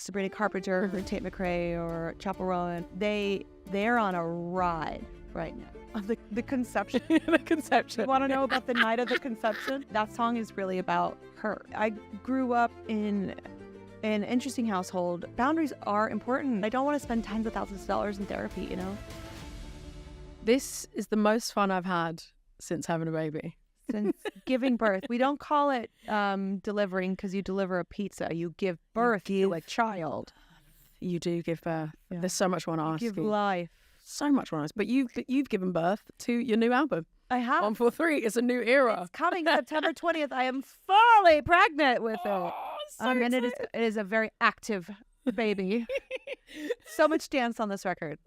Sabrina Carpenter or Tate McRae or Chappell Rowan, they're on a ride right now. The conception. The conception. You want to know about the night of the conception? That song is really about her. I grew up in an interesting household. Boundaries are important. I don't want to spend tens of thousands of dollars in therapy, you know? This is the most fun I've had since having a baby. Since giving birth. We don't call it delivering because you deliver a pizza. You give birth to a child. You do give birth. Yeah. There's so much I want to ask you. Give life. So much I want to ask. But you've given birth to your new album. I have. 143. It's a new era. It's coming September 20th. I am fully pregnant with it. And it is a very active baby. So much dance on this record.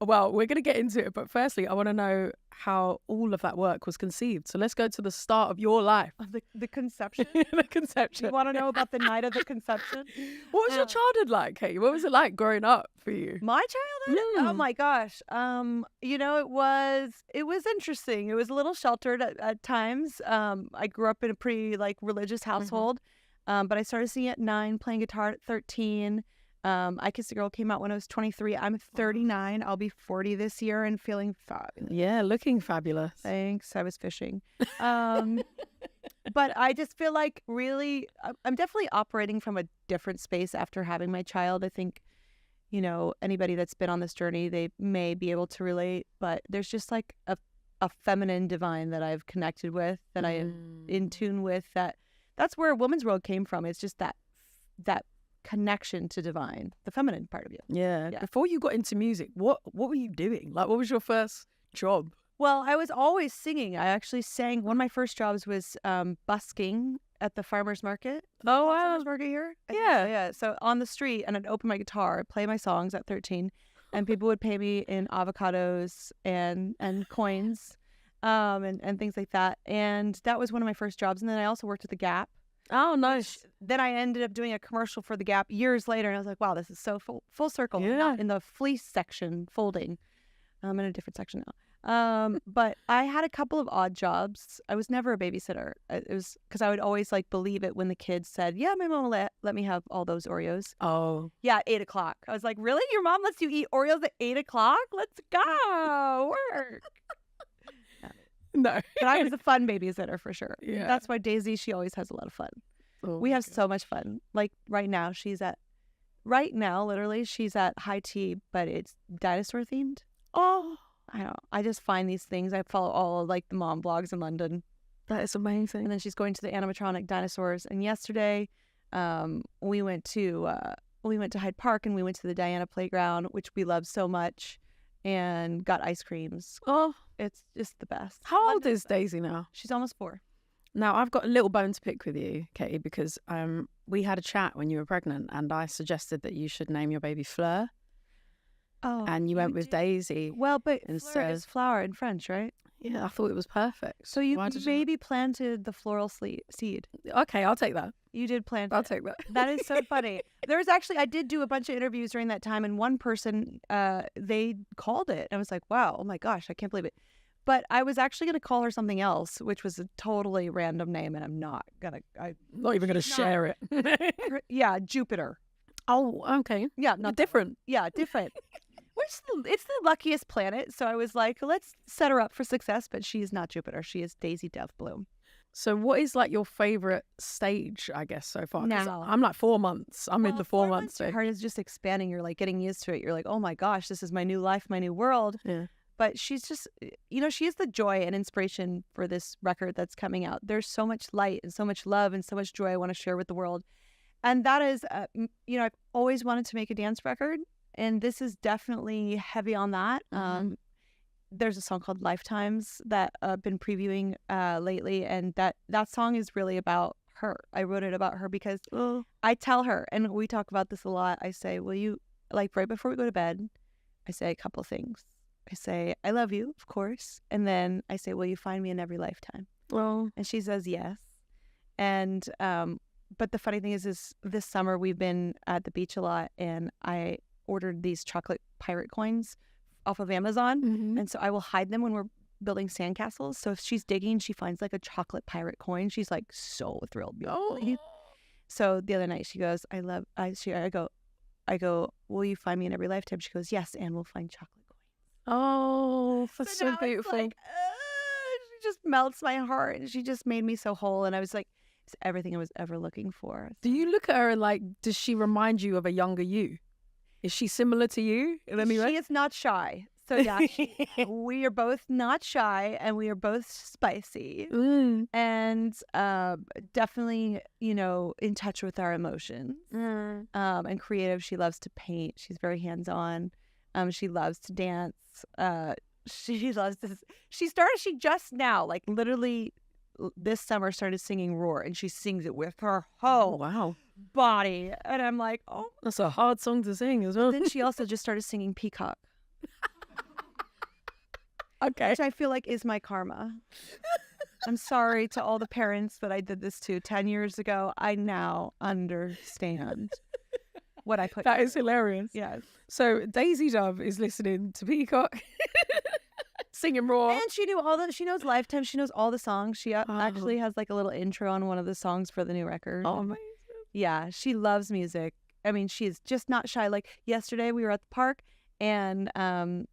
Well, we're going to get into it, but firstly, I want to know how all of that work was conceived. So let's go to the start of your life. The conception? The conception. You want to know about the night of the conception? What was your childhood like, Katie? What was it like growing up for you? My childhood? Oh my gosh. You know, it was interesting. It was a little sheltered at times. I grew up in a pretty religious household, but I started singing at 9, playing guitar at 13. I Kissed a Girl came out when I was 23. I'm 39. I'll be 40 this year and feeling fabulous. Yeah, looking fabulous. Thanks. I was fishing. But I just feel like really, I'm definitely operating from a different space after having my child. I think, you know, anybody that's been on this journey, they may be able to relate, but there's just like a feminine divine that I've connected with, that I am in tune with, that's where Woman's World came from. It's just that connection to divine, the feminine part of you. Yeah. Before you got into music, what were you doing? Like, what was your first job? Well, I was always singing. I actually sang. One of my first jobs was busking at the farmer's market. Oh, wow. Farmer's market here? Yeah. So on the street, and I'd open my guitar, play my songs at 13, and people would pay me in avocados and coins and things like that. And that was one of my first jobs. And then I also worked at the Gap. Oh, nice. Then I ended up doing a commercial for the Gap years later, and I was like, wow, this is so full circle. Yeah. Not in the fleece section, folding. I'm in a different section now. But I had a couple of odd jobs. I was never a babysitter. It was because I would always believe it when the kids said, yeah, my mom will let me have all those Oreos. Oh. Yeah, at 8 o'clock. I was like, really? Your mom lets you eat Oreos at 8 o'clock? Let's go. Work. No. But I was a fun babysitter for sure. Yeah. That's why Daisy, she always has a lot of fun. Oh, we have so much fun. Like right now, literally, she's at high tea, but it's dinosaur themed. Oh. I know. I just find these things. I follow all of the mom blogs in London. That is amazing. And then she's going to the animatronic dinosaurs. And yesterday, we went to Hyde Park, and we went to the Diana playground, which we love so much, and got ice creams. Oh. It's just the best. How old is Daisy now? She's almost 4. Now, I've got a little bone to pick with you, Katie, because we had a chat when you were pregnant, and I suggested that you should name your baby Fleur. Oh. And you went with Daisy. Well, but instead. Fleur is flower in French, right? Yeah, I thought it was perfect. So you maybe planted the floral seed. Okay, I'll take that. You did plant I'll take that. That is so funny. I did do a bunch of interviews during that time, and one person, they called it. I was like, wow, oh my gosh, I can't believe it. But I was actually going to call her something else, which was a totally random name, and I'm not going to. Not even going to share it. Yeah, Jupiter. Oh, okay. Yeah, not different. Yeah, different. It's the luckiest planet, so I was like, let's set her up for success, but she is not Jupiter. She is Daisy Death Bloom. So what is your favorite stage, I guess, so far? 'Cause Now. I'm 4 months. I'm in the 4 months. Your heart is just expanding. You're getting used to it. You're like, oh my gosh, this is my new life, my new world. Yeah. But she's just, she is the joy and inspiration for this record that's coming out. There's so much light and so much love and so much joy I want to share with the world. And that is, I've always wanted to make a dance record. And this is definitely heavy on that. Mm-hmm. There's a song called Lifetimes that I've been previewing lately. And that song is really about her. I wrote it about her because I tell her, and we talk about this a lot. I say, will you, right before we go to bed, I say a couple things. I say, I love you, of course. And then I say, will you find me in every lifetime? Well, and she says yes. And, but the funny thing is this summer we've been at the beach a lot, and I ordered these chocolate pirate coins off of Amazon. mm-hmm. And so I will hide them when we're building sandcastles. So if she's digging, she finds a chocolate pirate coin. She's so thrilled. Oh. So the other night she goes, I go, I go, will you find me in every lifetime? She goes, yes, and we'll find chocolate coins. Oh, that's so now it's beautiful. like, she just melts my heart, and she just made me so whole. And I was like, it's everything I was ever looking for. Do you look at her and like, does she remind you of a younger you? Is she similar to you in any way? She is not shy. So yeah, we are both not shy, and we are both spicy, and definitely, in touch with our emotions, and creative. She loves to paint. She's very hands-on. She loves to dance. She loves to. She just now, like literally this summer, started singing Roar, and she sings it with her whole wow body. And I'm like, oh, that's a hard song to sing as well. Then she also just started singing Peacock. Okay. Which I feel like is my karma. I'm sorry to all the parents that I did this to 10 years ago. I now understand what I put. That is hilarious. Yes. So Daisy Dove is listening to Peacock, singing Raw. And she knows Lifetime. She knows all the songs. She actually has like a little intro on one of the songs for the new record. Oh, amazing. Yeah, she loves music. I mean, she's just not shy. Like yesterday we were at the park, and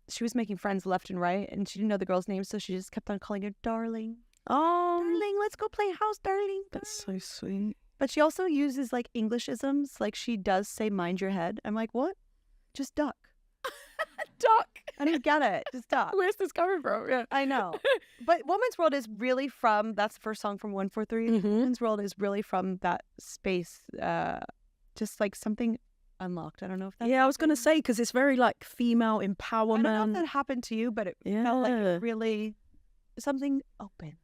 she was making friends left and right, and she didn't know the girl's name, so she just kept on calling her darling. Oh, darling, let's go play house, darling. That's so sweet. But she also uses like Englishisms. Like she does say mind your head. I'm like, what? Just duck. Duck. I don't get it. Just duck. Where's this coming from? Yeah. I know. But Woman's World is really from, that's the first song from 143. Woman's World is really from that space, just like something unlocked. I don't know if that's... Yeah, I was going to say, because it's very like female empowerment. I don't know if that happened to you, but it felt like it really something open.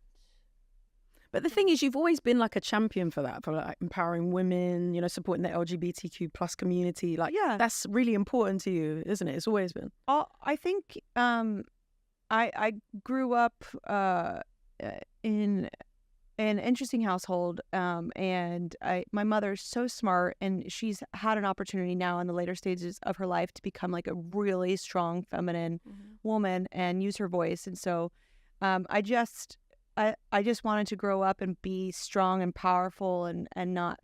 But the thing is, you've always been like a champion for that, for like empowering women, supporting the LGBTQ plus community. Like, yeah, that's really important to you, isn't it? It's always been. I think I grew up in an interesting household, and my mother's so smart, and she's had an opportunity now in the later stages of her life to become like a really strong feminine woman and use her voice. And so I just wanted to grow up and be strong and powerful, and not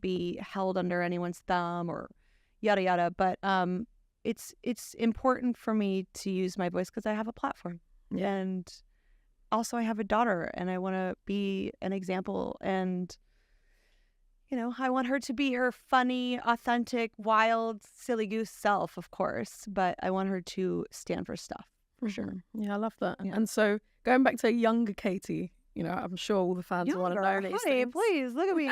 be held under anyone's thumb or yada yada. But it's important for me to use my voice because I have a platform. Yeah. And also I have a daughter, and I want to be an example, and I want her to be her funny, authentic, wild, silly goose self, of course, but I want her to stand for stuff, for sure. Yeah, I love that. Yeah. And so going back to younger Katie, I'm sure all the fans want to know these things. Please, look at me.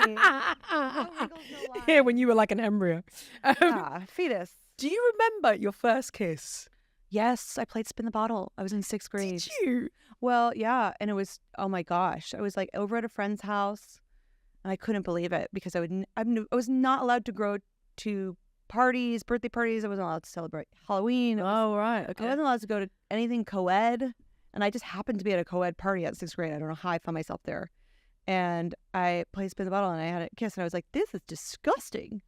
Yeah, when you were like an embryo. Yeah, fetus. Do you remember your first kiss? Yes, I played Spin the Bottle. I was in 6th grade. Did you? Well, yeah, and it was, oh my gosh, I was like over at a friend's house, and I couldn't believe it because I was not allowed to go to parties, birthday parties. I wasn't allowed to celebrate Halloween. Oh, right, okay. I wasn't allowed to go to anything co-ed, and I just happened to be at a co-ed party at 6th grade. I don't know how I found myself there, and I played Spin the Bottle, and I had a kiss, and I was like, this is disgusting.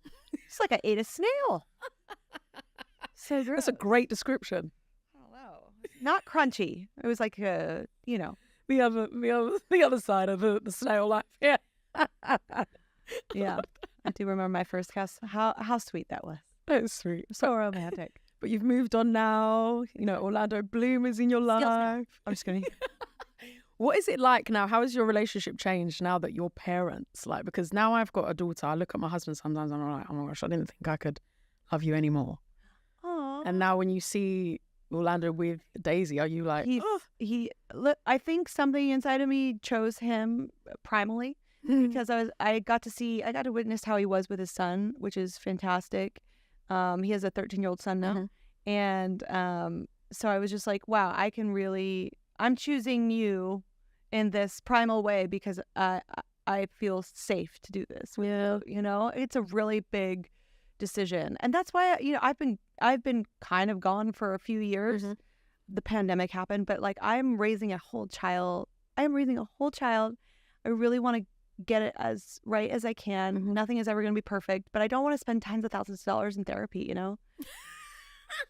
It's like I ate a snail. So gross. That's a great description. Not crunchy. It was like the other side of the snail life. Yeah. Yeah. I do remember my first kiss. How sweet that was. That's sweet. So romantic. But you've moved on now. Orlando Bloom is in your life. I'm just kidding. What is it like now? How has your relationship changed now that you're parents? Like, because now I've got a daughter. I look at my husband sometimes and I'm like, oh my gosh, I didn't think I could love you anymore. Aww. And now when you see Orlando with Daisy, are you like, I think something inside of me chose him primally because I got to witness how he was with his son, which is fantastic. He has a 13-year-old son now. And so I was just like, wow, I'm choosing you in this primal way because I feel safe to do this. Yeah. It's a really big decision. And that's why, I've been kind of gone for a few years. The pandemic happened, but like I'm raising a whole child. I really want to get it as right as I can. Nothing is ever going to be perfect, but I don't want to spend tens of thousands of dollars in therapy,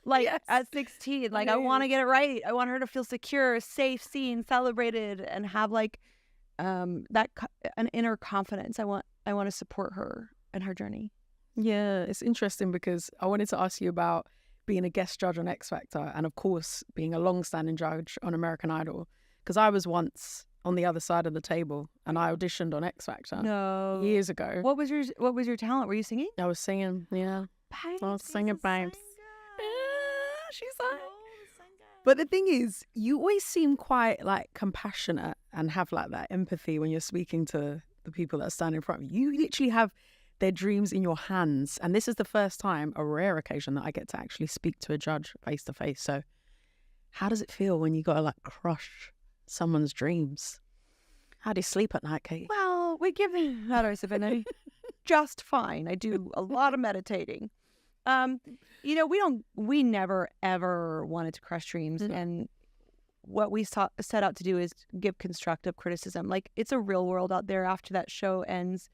Like yes. At 16, like I want to get it right. I want her to feel secure, safe, seen, celebrated, and have like an inner confidence. I want to support her in her journey. Yeah, it's interesting because I wanted to ask you about being a guest judge on X Factor and, of course, being a long-standing judge on American Idol. Because I was once on the other side of the table and I auditioned on X Factor No. years ago. What was your talent? Were you singing? I was singing, yeah. I was singing, babes. Yeah, she's like. But the thing is, you always seem quite like compassionate and have like that empathy when you're speaking to the people that stand in front of you. You literally have their dreams in your hands. And this is the first time, a rare occasion, that I get to actually speak to a judge face to face. So how does it feel when you got to like crush someone's dreams? How do you sleep at night, Katie? Well, we give how do I say just fine. I do a lot of meditating. We never ever wanted to crush dreams, and what we set out to do is give constructive criticism. Like, it's a real world out there. After that show ends,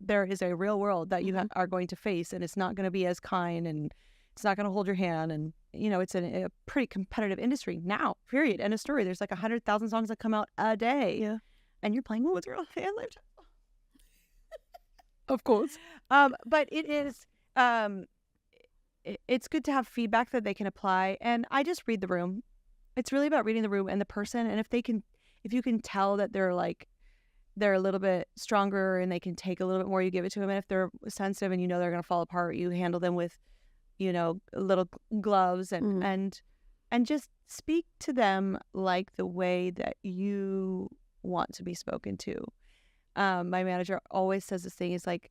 there is a real world that you are going to face, and it's not going to be as kind, and it's not going to hold your hand, and it's a pretty competitive industry now. Period. End of story. There's like 100,000 songs that come out a day, and you're playing with your hand lift. Of course. But it is. It's good to have feedback that they can apply, and I just read the room. It's really about reading the room and the person, and if you can tell that they're a little bit stronger and they can take a little bit more, you give it to them. And if they're sensitive and they're going to fall apart, you handle them with little gloves and just speak to them like the way that you want to be spoken to. My manager always says this thing is like,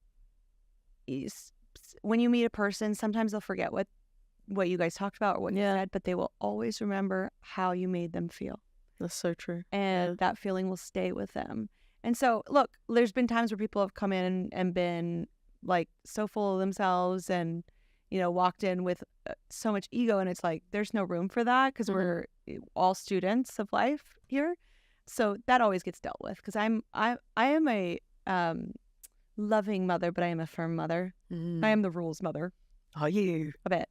when you meet a person, sometimes they'll forget what you guys talked about or what you said, but they will always remember how you made them feel. That's so true. And that feeling will stay with them. And so, look, there's been times where people have come in and been like so full of themselves and, walked in with so much ego. And it's like, there's no room for that because we're all students of life here. So that always gets dealt with because I am a loving mother, but I am a firm mother. I am the rules mother. Are you? A bit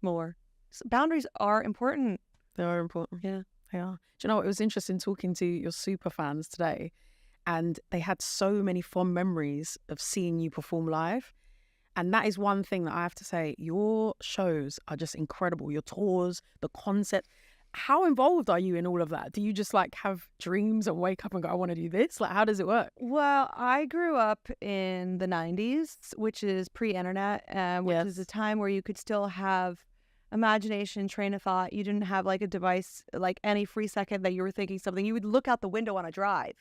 more. So boundaries are important. They are important. Yeah, they are. Do you know what? It was interesting talking to your super fans today, and they had so many fond memories of seeing you perform live. And that is one thing that I have to say, your shows are just incredible. Your tours, the concept. How involved are you in all of that? Do you just like have dreams and wake up and go, I want to do this? Like, how does it work? Well, I grew up in the 90s, which is pre-internet, which is a time where you could still have imagination, train of thought. You didn't have like a device, like any free second that you were thinking something. You would look out the window on a drive,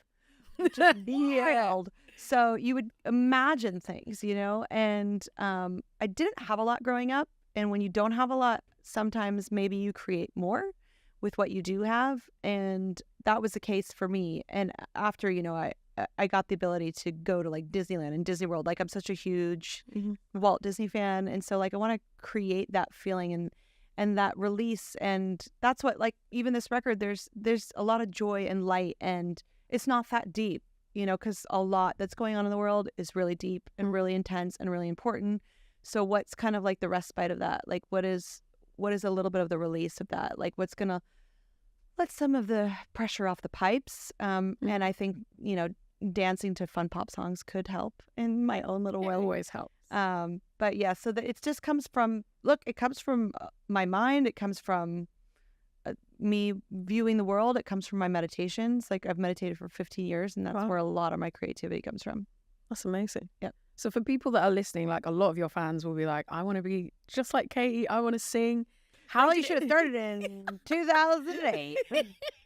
which is wild. So you would imagine things, and I didn't have a lot growing up. And when you don't have a lot, sometimes maybe you create more with what you do have, and that was the case for me. And after I got the ability to go to like Disneyland and Disney World, like I'm such a huge Walt Disney fan, and so like I want to create that feeling and that release, and that's what, like, even this record, there's a lot of joy and light, and it's not that deep, because a lot that's going on in the world is really deep and really intense and really important. So what's kind of like the respite of that? Like what is a little bit of the release of that? Like what's gonna let some of the pressure off the pipes? And I think, dancing to fun pop songs could help in my own little way. It always helps. But yeah, so it just comes from, it comes from my mind. It comes from me viewing the world. It comes from my meditations. Like I've meditated for 15 years, and that's where a lot of my creativity comes from. That's amazing. Yeah. So for people that are listening, like a lot of your fans will be like, I want to be just like Katy. I want to sing. You should have started in 2008.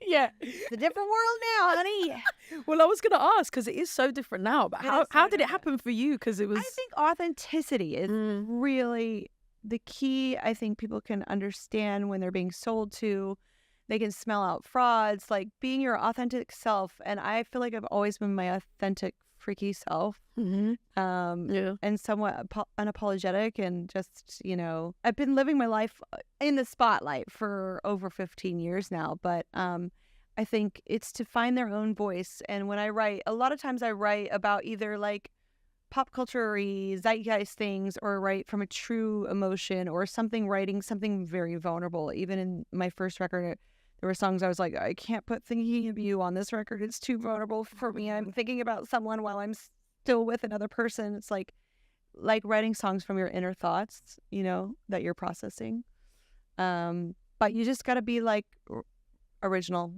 Yeah. It's a different world now, honey. Well, I was going to ask because it is so different now. But how did it happen for you? Because it was... I think authenticity is really the key. I think people can understand when they're being sold to. They can smell out frauds, like being your authentic self. And I feel like I've always been my authentic, freaky self. And somewhat unapologetic, and just, I've been living my life in the spotlight for over 15 years now. But I think it's to find their own voice. And when I write, a lot of times I write about either like pop culture-y zeitgeist things, or write from a true emotion, or writing something very vulnerable. Even in my first record, there were songs I was like, I can't put thinking of you on this record. It's too vulnerable for me. I'm thinking about someone while I'm still with another person. It's like like writing songs from your inner thoughts, you know, that you're processing. But you just got to be like original.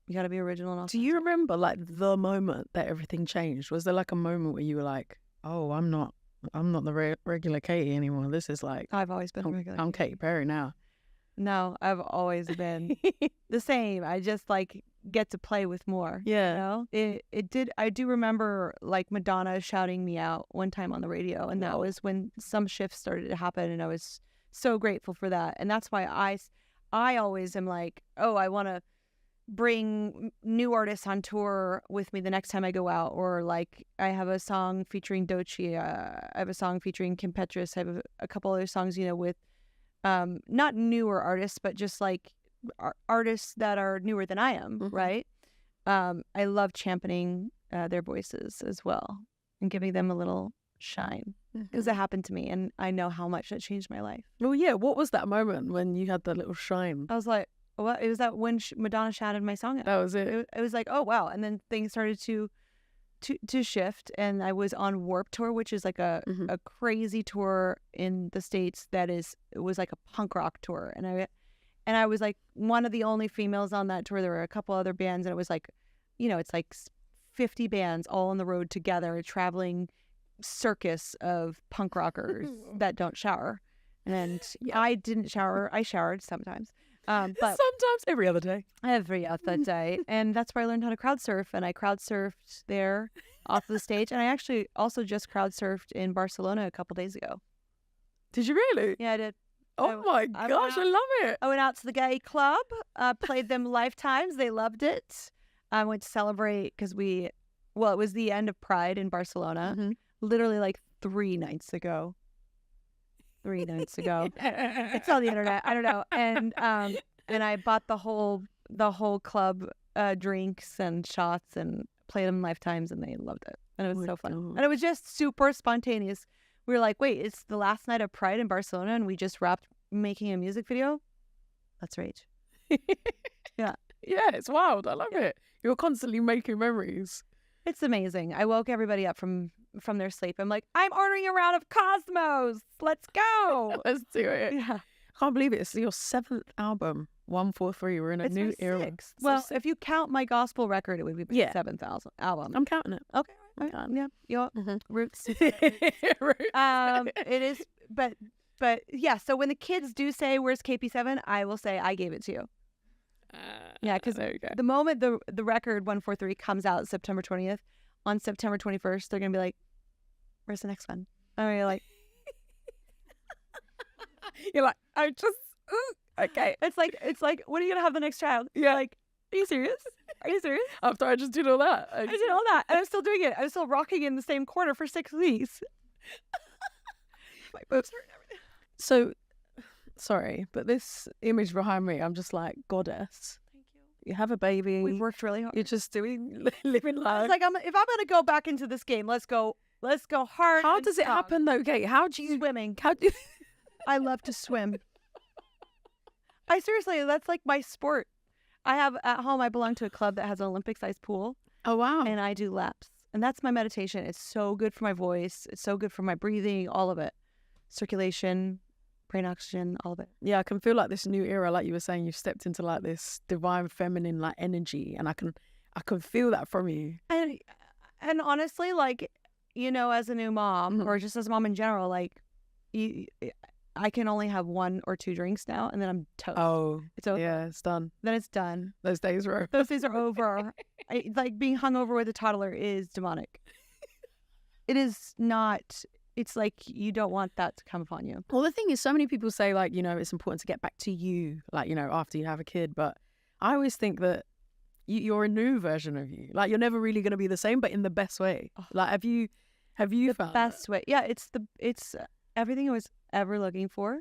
You got to be original. And Do you remember like the moment that everything changed? Was there like a moment where you were like, oh, I'm not the regular Katy anymore. This is like, I've always been regular. I'm Katy Perry now. No, I've always been the same. I just like get to play with more. Yeah. You know? I do remember like Madonna shouting me out one time on the radio, and that was when some shifts started to happen, and I was so grateful for that. And that's why I always am like, oh, I want to bring new artists on tour with me the next time I go out, or like I have a song featuring Doechii, I have a song featuring Kim Petras, I have a couple other songs, you know, with not newer artists, but just like artists that are newer than I am, right? I love championing their voices as well and giving them a little shine, because it happened to me, and I know how much that changed my life. Well, yeah. What was that moment when you had that little shine? I was like, what? It was that when Madonna shouted my song out. That was it. It was like, oh wow, and then things started to shift, and I was on Warped Tour, which is like a crazy tour in the States it was like a punk rock tour, and I was like one of the only females on that tour. There were a couple other bands, and it was like, you know, it's like 50 bands all on the road together, a traveling circus of punk rockers that don't shower. And I didn't shower. I showered sometimes. But sometimes every other day. And that's where I learned how to crowd surf, and I crowd surfed there off the stage. And I actually also just crowd surfed in Barcelona a couple days ago. Did you really? Yeah, I did. Oh my gosh, I love it. I went out to the gay club, played them Lifetimes. They loved it. I went to celebrate because it was the end of Pride in Barcelona, literally like 3 nights ago. 3 nights ago. It's on the internet. I don't know. And I bought the whole club drinks and shots and played them Lifetimes, and they loved it. And it was so fun. And it was just super spontaneous. We were like, wait, it's the last night of Pride in Barcelona, and we just wrapped making a music video? Let's rage. Yeah. Yeah, it's wild. I love it. You're constantly making memories. It's amazing. I woke everybody up from their sleep. I'm like, I'm ordering a round of Cosmos. Let's go. Let's do it. Yeah. I can't believe it. It's your 7th album, 143. We're in a new era. Well, if you count my gospel record, it would be my 7th album. I'm counting it. Okay. Yeah. Your roots. Roots. It is, but yeah. So when the kids do say, "Where's KP7?" I will say, "I gave it to you." Yeah, because the moment the record 143 comes out September 20th, on September 21st, they're gonna be like, "Where's the next one?" And you're like, I just okay. It's like, when are you gonna have the next child? Yeah. Like, are you serious? Are you serious? After I just did all that, I did all that, and I'm still doing it. I'm still rocking in the same corner for 6 weeks. My boobs hurt and everything. So, sorry, but this image behind me, I'm just like, goddess. Thank you. You have a baby. We've worked really hard. You're just living life. It's like, if I'm gonna go back into this game, let's go hard. How does it happen though, Kate? How do you swimming? How do you... I love to swim. I seriously, that's like my sport. I have at home, I belong to a club that has an Olympic-sized pool. Oh, wow. And I do laps. And that's my meditation. It's so good for my voice. It's so good for my breathing, all of it. Circulation, brain oxygen, all of it. Yeah, I can feel like this new era, like you were saying, you've stepped into like this divine feminine like energy, and I can feel that from you. And honestly, like, you know, as a new mom, or just as a mom in general, like, I can only have 1 or 2 drinks now, and then I'm toast. Oh, it's over. Yeah, it's done. Then it's done. Those days are over. Those days are over. Like, being hungover with a toddler is demonic. It is not. It's like you don't want that to come upon you. Well, the thing is, so many people say, like, you know, it's important to get back to you, like, you know, after you have a kid. But I always think that you're a new version of you. Like, you're never really going to be the same, but in the best way. Like, have you the found best way? Yeah, it's everything I was ever looking for.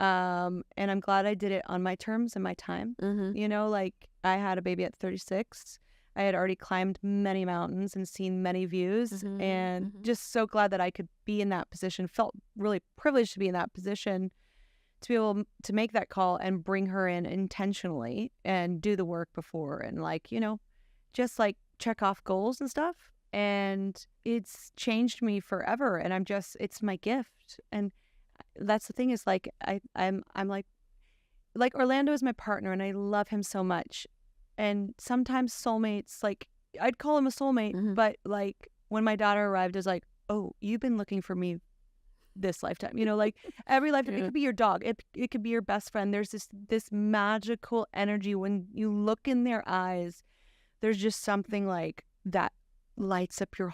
And I'm glad I did it on my terms and my time. You know, like, I had a baby at 36. I had already climbed many mountains and seen many views, and just so glad that I could be in that position. Felt really privileged to be in that position, to be able to make that call and bring her in intentionally and do the work before, and, like, you know, just like check off goals and stuff. and it's changed me forever. And it's my gift. And that's the thing is like, I'm like Orlando is my partner and I love him so much. And sometimes soulmates, like I'd call him a soulmate, but like when my daughter arrived, I was like, oh, you've been looking for me this lifetime, like every lifetime. It could be your dog, it could be your best friend. There's this magical energy when you look in their eyes. There's just something like that lights up your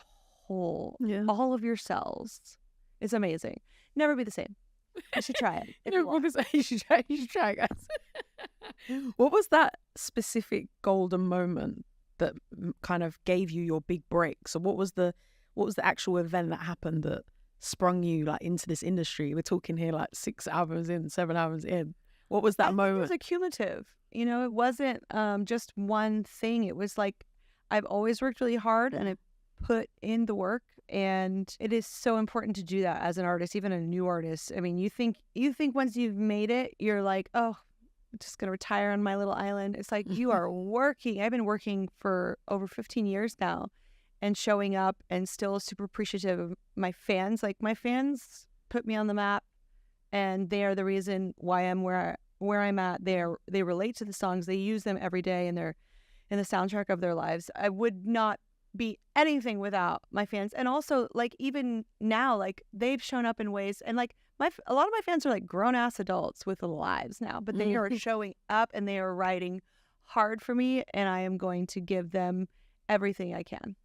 all of your cells. It's amazing. Never be the same. You should try it. You should try, guys. What was that specific golden moment that kind of gave you your big break? So what was the actual event that happened that sprung you like into this industry? We're talking here like 6 albums in, 7 albums in. What was that moment? It was accumulative. It wasn't just one thing. It was like I've always worked really hard and I put in the work, and it is so important to do that as an artist, even a new artist. I mean, you think once you've made it, you're like, oh, I'm just gonna retire on my little island. It's like you are working. I've been working for over 15 years now, and showing up, and still super appreciative of my fans. Like my fans put me on the map, and they are the reason why I'm where I'm at. They relate to the songs. They use them every day, and they're in the soundtrack of their lives. I would not be anything without my fans. And also, like, even now, like, they've shown up in ways, and like a lot of my fans are like grown-ass adults with lives now, but they are showing up and they are writing hard for me, and I am going to give them everything I can.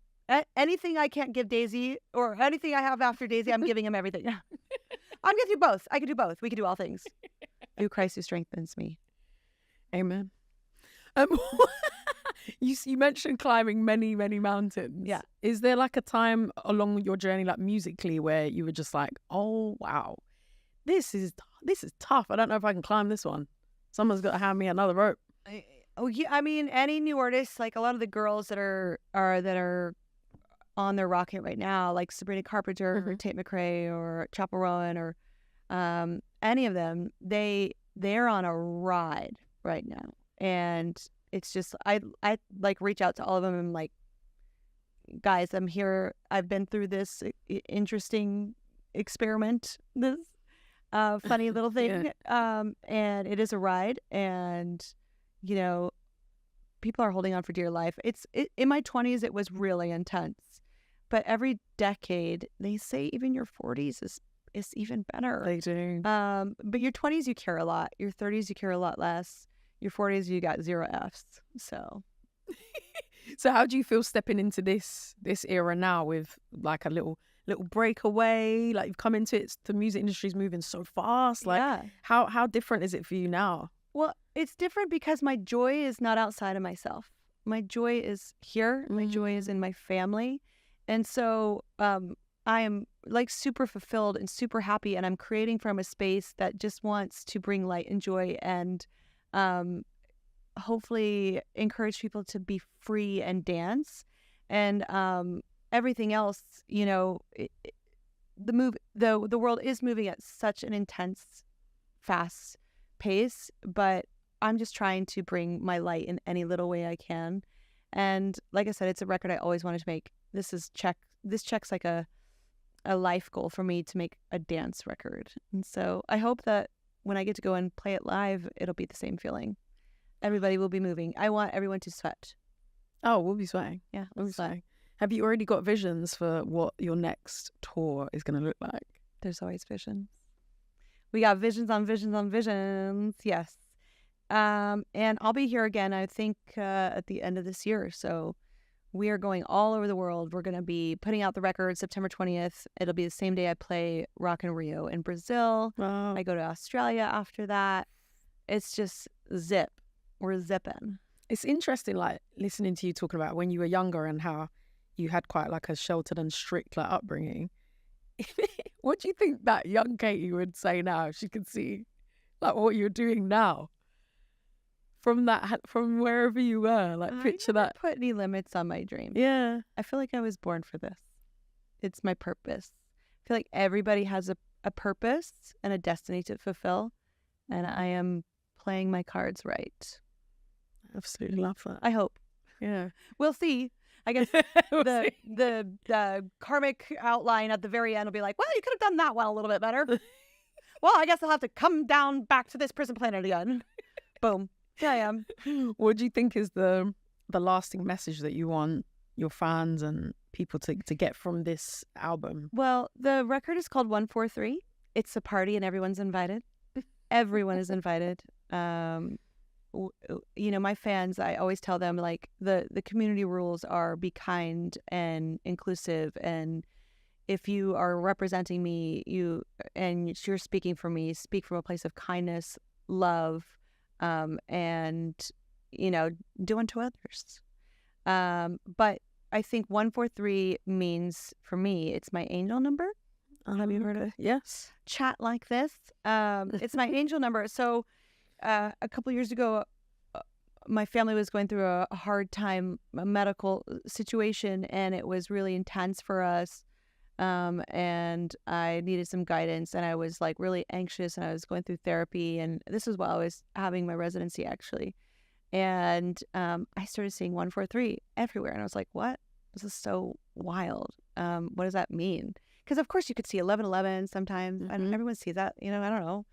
Anything I can't give Daisy, or anything I have after Daisy, I'm giving him everything. I'm gonna do both. I can do both. We can do all things through Christ who strengthens me. Amen. You mentioned climbing many, many mountains. Yeah. Is there like a time along your journey, like musically, where you were just like, oh wow, this is tough. I don't know if I can climb this one. Someone's got to hand me another rope. I mean, any new artists, like a lot of the girls that are on their rocket right now, like Sabrina Carpenter or Tate McRae or Chapel Rowan or any of them, they're on a ride right now. And it's just, I like reach out to all of them and like, guys, I'm here. I've been through this interesting experiment, this funny little thing. And it is a ride, and people are holding on for dear life. In my 20s, it was really intense, but every decade, they say even your 40s is even better. They do. But your 20s, you care a lot. Your 30s, you care a lot less. Your 40s, you got 0 Fs. So how do you feel stepping into this era now with like a little breakaway? Like you've come into it, the music industry's moving so fast. Like how different is it for you now? Well, it's different because my joy is not outside of myself. My joy is here. My joy is in my family. And so I am like super fulfilled and super happy, and I'm creating from a space that just wants to bring light and joy and hopefully encourage people to be free and dance. And everything else, the world is moving at such an intense, fast pace, but I'm just trying to bring my light in any little way I can. And like I said, it's a record I always wanted to make. This checks like a life goal for me to make a dance record. And so I hope that when I get to go and play it live, it'll be the same feeling. Everybody will be moving. I want everyone to sweat. Oh, we'll be sweating. Yeah, we'll be sweating. Have you already got visions for what your next tour is going to look like? There's always visions. We got visions on visions on visions. Yes. And I'll be here again, I think, at the end of this year. So we are going all over the world. We're going to be putting out the record September 20th. It'll be the same day I play Rock in Rio in Brazil. Wow. I go to Australia after that. It's just zip. We're zipping. It's interesting, like, listening to you talking about when you were younger and how you had quite like a sheltered and strict like upbringing. What do you think that young Katy would say now if she could see like what you're doing now? From wherever you were, like picture that. Put any limits on my dreams. Yeah. I feel like I was born for this. It's my purpose. I feel like everybody has a purpose and a destiny to fulfill, and I am playing my cards right. Absolutely love that. I hope. Yeah. We'll see. I guess We'll the see. the karmic outline at the very end will be like, well, you could have done that one a little bit better. Well, I guess I'll have to come down back to this prison planet again. Boom. Here I am. What do you think is the lasting message that you want your fans and people to get from this album? Well, the record is called 143. It's a party and everyone's invited. Everyone is invited. My fans, I always tell them, like, the community rules are be kind and inclusive, and if you are representing me, you're speaking for me, speak from a place of kindness, love, and do unto others. But I think 143 means, for me, it's my angel number. Have you heard of Yes. chat like this? It's my angel number. So a couple years ago, my family was going through a hard time, a medical situation, and it was really intense for us. And I needed some guidance, and I was like really anxious, and I was going through therapy, and this was while I was having my residency, actually. And I started seeing 143 everywhere, and I was like, what? This is so wild. What does that mean? Because of course you could see 1111 sometimes, and everyone sees that, I don't know.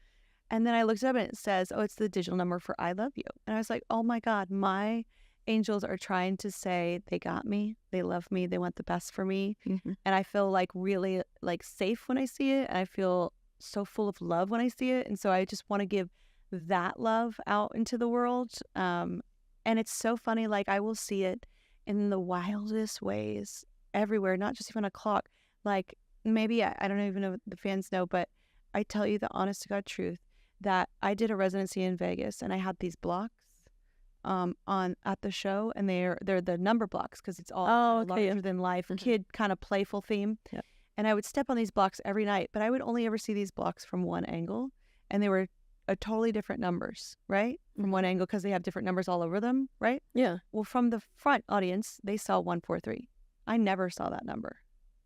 And then I looked it up and it says, oh, it's the digital number for I love you. And I was like, oh my God, my angels are trying to say they got me, they love me, they want the best for me. And I feel like really like safe when I see it. And I feel so full of love when I see it. And so I just want to give that love out into the world. And it's so funny, like I will see it in the wildest ways everywhere, not just even a clock. Like maybe, I don't even know if the fans know, but I tell you the honest to God truth that I did a residency in Vegas and I had these blocks at the show, and they're the number blocks because it's all larger than life, kid kind of playful theme. Yep. And I would step on these blocks every night, but I would only ever see these blocks from one angle, and they were totally different numbers, right? From one angle, because they have different numbers all over them, right? Yeah. Well, from the front audience, they saw 143. I never saw that number.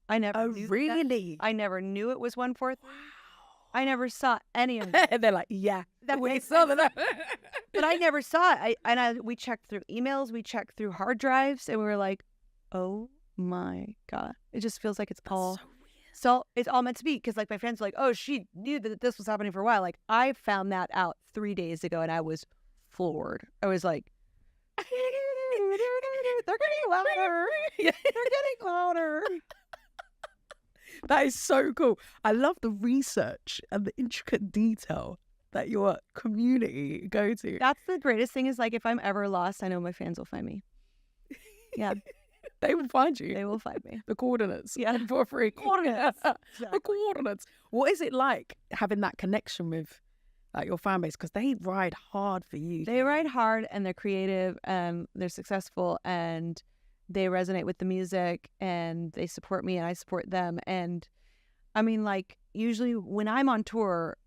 I never. Oh, knew really? I never knew it was 143. I never saw any of it. And they're like, yeah, That we makes saw sense. that. But I never saw it. We checked through emails, we checked through hard drives, and we were like, oh my God. It just feels like it's all so it's all meant to be. Because like my friends were like, oh, she knew that this was happening for a while. Like I found that out 3 days ago, and I was floored. I was like, they're getting louder. They're getting louder. That is so cool. I love the research and the intricate detail that your community go to. That's the greatest thing, is like if I'm ever lost, I know my fans will find me. Yeah. They will find you. They will find me. The coordinates. Yeah. For free. Coordinates. The Exactly. coordinates. What is it like having that connection with your fan base? Because they ride hard for you. They ride hard, and they're creative, and they're successful, and they resonate with the music, and they support me, and I support them. And I mean, like, usually when I'm on tour,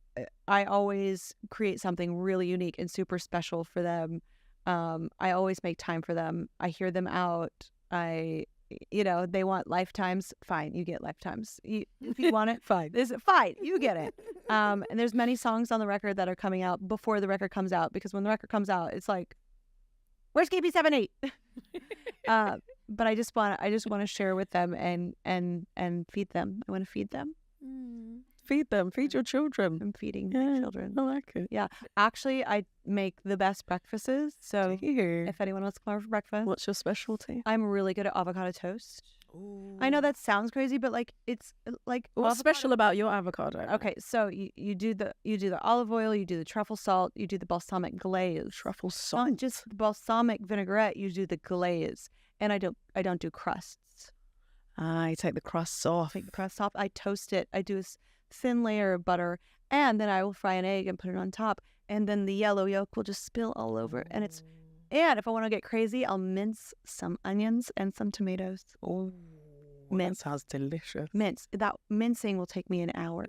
I always create something really unique and super special for them. I always make time for them. I hear them out. They want lifetimes. Fine, you get lifetimes. If you want it, fine. Fine, you get it. And there's many songs on the record that are coming out before the record comes out, because when the record comes out, it's like, where's KB78? But I just want to share with them and feed them. I want to feed them. Feed them. Feed your children. I'm feeding my children. I like it. Yeah. Actually, I make the best breakfasts. So if anyone wants to come over for breakfast. What's your specialty? I'm really good at avocado toast. Ooh. I know that sounds crazy, but like it's like What's special about your avocado? Okay, so you do the olive oil, you do the truffle salt, you do the balsamic glaze. Truffle salt. Not just the balsamic vinaigrette, you do the glaze. And I don't do crusts. I take the crust off. Take the crust off. I toast it. I do a thin layer of butter, and then I will fry an egg and put it on top, and then the yellow yolk will just spill all over. And if I want to get crazy, I'll mince some onions and some tomatoes. Oh, that sounds delicious. Mince. That mincing will take me an hour.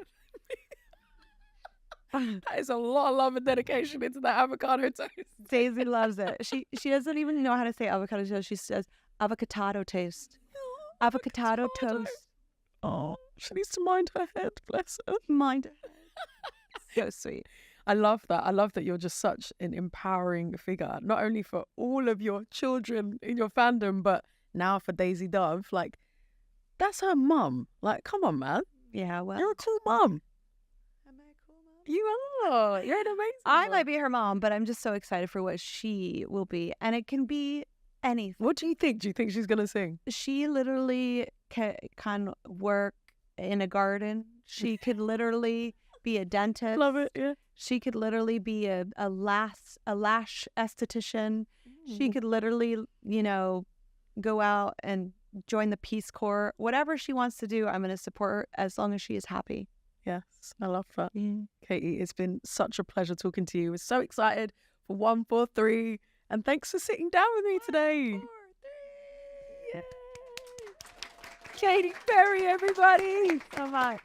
That is a lot of love and dedication into that avocado toast. Daisy loves it. She doesn't even know how to say avocado toast. She says avocado toast. Avocado toast. Oh, she needs to mind her head, bless her. Mind her head. So sweet. I love that. I love that you're just such an empowering figure, not only for all of your children in your fandom, but now for Daisy Dove, like, that's her mum. Like, come on, man. Yeah, well, You're a cool mum. am I a cool mom? You are. You're an amazing I mum. might be her mom, but I'm just so excited for what she will be. And it can be anything. What do you think? Do you think she's going to sing? She literally can work in a garden. She could literally be a dentist. Love it, yeah. She could literally be a lash esthetician. She could literally, you know, go out and join the Peace Corps. Whatever she wants to do, I'm going to support her as long as she is happy. Yes, I love that. Mm. Katie, it's been such a pleasure talking to you. We're so excited for 143. And thanks for sitting down with me today. 1, 4, 3. Katy Perry, everybody. So much.